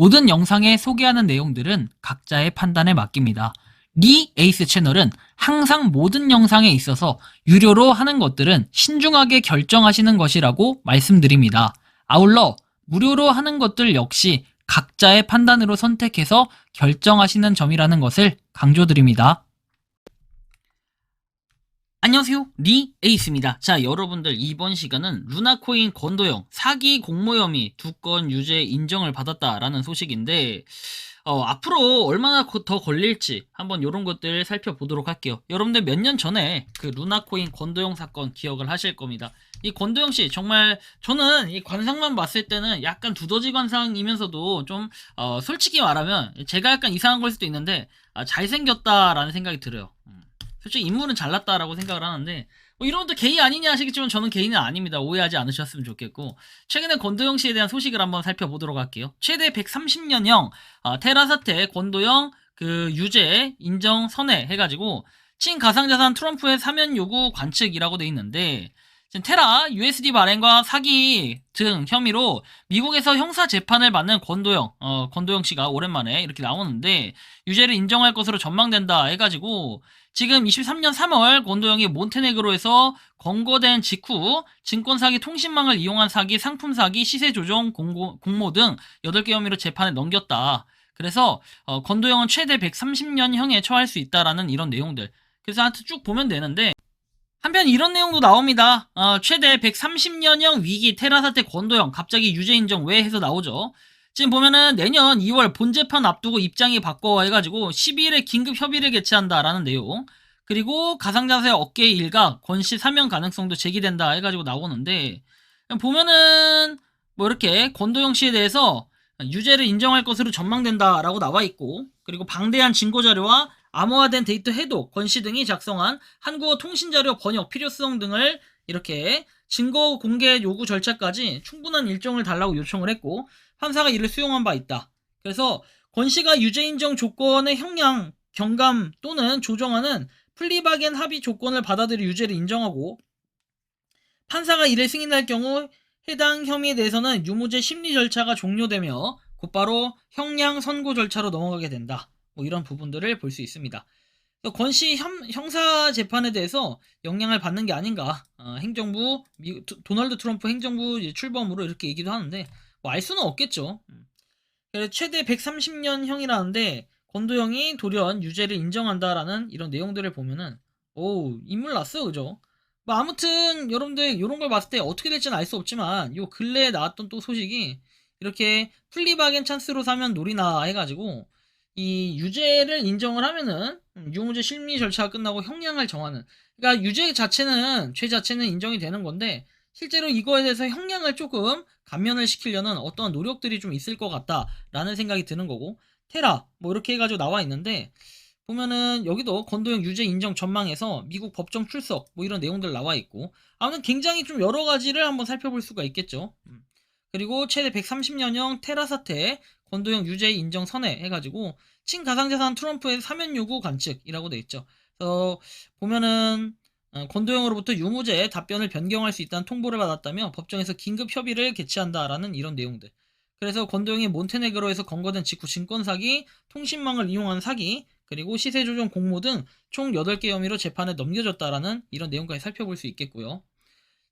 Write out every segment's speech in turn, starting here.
모든 영상에 소개하는 내용들은 각자의 판단에 맡깁니다. 리 에이스 채널은 항상 모든 영상에 있어서 유료로 하는 것들은 신중하게 결정하시는 것이라고 말씀드립니다. 아울러 무료로 하는 것들 역시 각자의 판단으로 선택해서 결정하시는 점이라는 것을 강조드립니다. 안녕하세요, 리 에이스입니다. 자, 여러분들 이번 시간은 루나코인 건도형 사기 공모 혐의 2건 유죄 인정을 받았다라는 소식인데 앞으로 얼마나 더 걸릴지 한번 이런 것들 살펴보도록 할게요. 여러분들 몇 년 전에 그 루나코인 건도형 사건 기억을 하실 겁니다. 이 건도형 씨 정말 저는 이 관상만 봤을 때는 약간 두더지 관상이면서도 좀 솔직히 말하면 제가 약간 이상한 걸 수도 있는데 잘생겼다라는 생각이 들어요. 솔직히 인물은 잘났다라고 생각을 하는데 이런 것도 게이 아니냐 하시겠지만 저는 게이는 아닙니다. 오해하지 않으셨으면 좋겠고, 최근에 권도영 씨에 대한 소식을 한번 살펴보도록 할게요. 최대 130년형 테라 사태 권도영 그 유죄 인정 선회 해가지고 친가상자산 트럼프의 사면 요구 관측이라고 돼 있는데, 지금 테라 USD 발행과 사기 등 혐의로 미국에서 형사 재판을 받는 권도영 씨가 오랜만에 이렇게 나오는데 유죄를 인정할 것으로 전망된다 해가지고, 지금 23년 3월 권도영이 몬테네그로에서 검거된 직후 증권사기 통신망을 이용한 사기, 상품 사기, 시세 조정, 공모 등 8개 혐의로 재판에 넘겼다. 그래서 권도영은 최대 130년형에 처할 수 있다라는 이런 내용들. 그래서 하여튼 쭉 보면 되는데, 한편 이런 내용도 나옵니다. 최대 130년형 위기 테라 사태 권도영 갑자기 유죄 인정 왜 해서 나오죠. 지금 보면은 내년 2월 본재판 앞두고 입장이 바꿔 해가지고 12일에 긴급 협의를 개최한다라는 내용, 그리고 가상자세 업계 일각 권씨 사면 가능성도 제기된다 해가지고 나오는데, 보면은 뭐 이렇게 권도영 씨에 대해서 유죄를 인정할 것으로 전망된다라고 나와 있고, 그리고 방대한 증거 자료와 암호화된 데이터 해독, 권씨 등이 작성한 한국어 통신자료 번역 필요성 등을 이렇게 증거 공개 요구 절차까지 충분한 일정을 달라고 요청을 했고, 판사가 이를 수용한 바 있다. 그래서 권씨가 유죄 인정 조건의 형량, 경감 또는 조정하는 플리바겐 합의 조건을 받아들여 유죄를 인정하고, 판사가 이를 승인할 경우 해당 혐의에 대해서는 유무죄 심리 절차가 종료되며 곧바로 형량 선고 절차로 넘어가게 된다. 뭐 이런 부분들을 볼 수 있습니다. 권씨 형사 재판에 대해서 영향을 받는 게 아닌가, 행정부 도널드 트럼프 행정부 출범으로 이렇게 얘기도 하는데 뭐 알 수는 없겠죠. 그래서 최대 130년형이라는데 권도영이 돌연 유죄를 인정한다라는 이런 내용들을 보면은 오, 인물 났어, 그죠? 뭐 아무튼 여러분들 이런 걸 봤을 때 어떻게 될지는 알 수 없지만 요 근래에 나왔던 또 소식이 이렇게 플리바겐 찬스로 사면 놀이나 해가지고 이 유죄를 인정을 하면은 유무죄 심리 절차가 끝나고 형량을 정하는, 그러니까 유죄 자체는 죄 자체는 인정이 되는 건데 실제로 이거에 대해서 형량을 조금 감면을 시키려는 어떤 노력들이 좀 있을 것 같다라는 생각이 드는 거고, 테라 뭐 이렇게 해가지고 나와 있는데 보면은 여기도 권도영 유죄 인정 전망에서 미국 법정 출석 뭐 이런 내용들 나와 있고, 아무튼 굉장히 좀 여러 가지를 한번 살펴볼 수가 있겠죠. 그리고 최대 130년형 테라 사태 권도영 유죄 인정 선회 해가지고 친가상자산 트럼프의 사면 요구 관측이라고 돼 있죠. 그래서 보면은 권도영으로부터 유무죄 답변을 변경할 수 있다는 통보를 받았다며 법정에서 긴급 협의를 개최한다라는 이런 내용들. 그래서 권도영이 몬테네그로에서 검거된 직후 증권 사기, 통신망을 이용한 사기, 그리고 시세 조정 공모 등 총 8개 혐의로 재판에 넘겨졌다라는 이런 내용까지 살펴볼 수 있겠고요.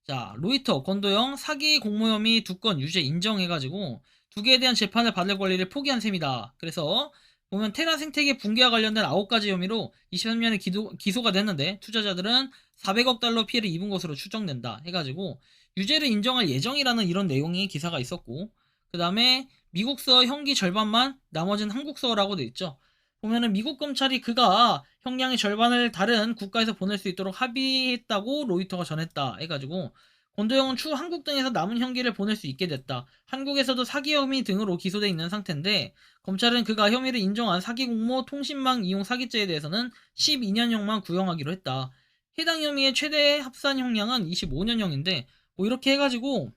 자, 로이터 권도영 사기 공모 혐의 2건 유죄 인정해가지고 2개에 대한 재판을 받을 권리를 포기한 셈이다. 그래서 보면 테라 생태계 붕괴와 관련된 9가지 혐의로 23년에 기소가 됐는데 투자자들은 400억 달러 피해를 입은 것으로 추정된다 해가지고 유죄를 인정할 예정이라는 이런 내용이 기사가 있었고, 그 다음에 미국서 형기 절반만 나머지는 한국서라고 돼 있죠. 보면은 미국 검찰이 그가 형량의 절반을 다른 국가에서 보낼 수 있도록 합의했다고 로이터가 전했다 해가지고 권도영은 추후 한국 등에서 남은 형기를 보낼 수 있게 됐다. 한국에서도 사기 혐의 등으로 기소돼 있는 상태인데 검찰은 그가 혐의를 인정한 사기 공모 통신망 이용 사기죄에 대해서는 12년형만 구형하기로 했다. 해당 혐의의 최대 합산 형량은 25년형인데 뭐 이렇게 해가지고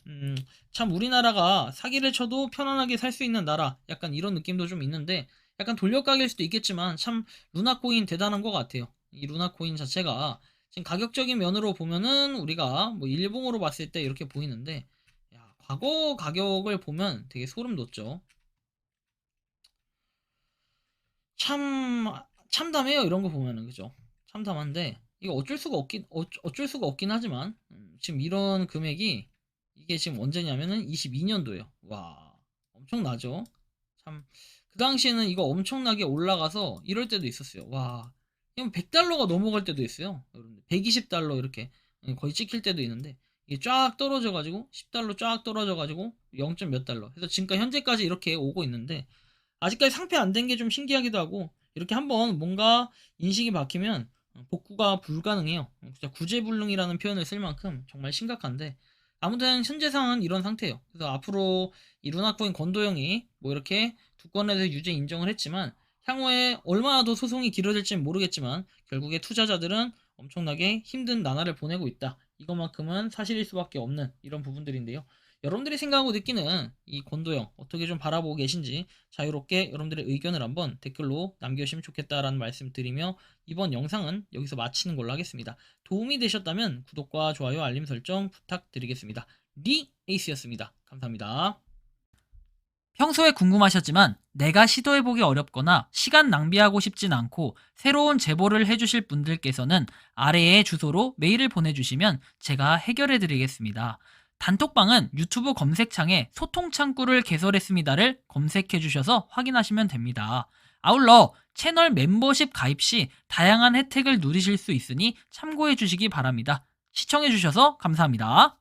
참 우리나라가 사기를 쳐도 편안하게 살 수 있는 나라, 약간 이런 느낌도 좀 있는데 약간 돌려가기일 수도 있겠지만 참 루나코인 대단한 것 같아요. 이 루나코인 자체가 지금 가격적인 면으로 보면은 우리가 뭐 일봉으로 봤을 때 이렇게 보이는데, 야, 과거 가격을 보면 되게 소름 돋죠. 참 참담해요. 이런 거 보면은 그죠? 참담한데 이거 어쩔 수가 없긴 하지만 지금 이런 금액이 이게 지금 언제냐면은 22년도예요. 와 엄청나죠? 참 그 당시에는 이거 엄청나게 올라가서 이럴 때도 있었어요. 와 이건 100달러가 넘어갈 때도 있어요. 여러분들 120달러 이렇게 거의 찍힐 때도 있는데 이게 쫙 떨어져 가지고 10달러 쫙 떨어져 가지고 0. 몇 달러. 그래서 지금까지 현재까지 이렇게 오고 있는데 아직까지 상패 안 된 게 좀 신기하기도 하고 이렇게 한번 뭔가 인식이 박히면 복구가 불가능해요. 진짜 구제불능이라는 표현을 쓸 만큼 정말 심각한데 아무튼 현재 상황은 이런 상태예요. 그래서 앞으로 이 루나코인 건도형이 뭐 이렇게 두 건에서 유죄 인정을 했지만 향후에 얼마나 더 소송이 길어질지는 모르겠지만 결국에 투자자들은 엄청나게 힘든 나날을 보내고 있다. 이것만큼은 사실일 수밖에 없는 이런 부분들인데요. 여러분들이 생각하고 느끼는 이 권도형 어떻게 좀 바라보고 계신지 자유롭게 여러분들의 의견을 한번 댓글로 남겨주시면 좋겠다라는 말씀 드리며 이번 영상은 여기서 마치는 걸로 하겠습니다. 도움이 되셨다면 구독과 좋아요, 알림 설정 부탁드리겠습니다. 리 에이스였습니다. 감사합니다. 평소에 궁금하셨지만 내가 시도해보기 어렵거나 시간 낭비하고 싶진 않고 새로운 제보를 해주실 분들께서는 아래의 주소로 메일을 보내주시면 제가 해결해드리겠습니다. 단톡방은 유튜브 검색창에 소통창구를 개설했습니다를 검색해주셔서 확인하시면 됩니다. 아울러 채널 멤버십 가입 시 다양한 혜택을 누리실 수 있으니 참고해주시기 바랍니다. 시청해주셔서 감사합니다.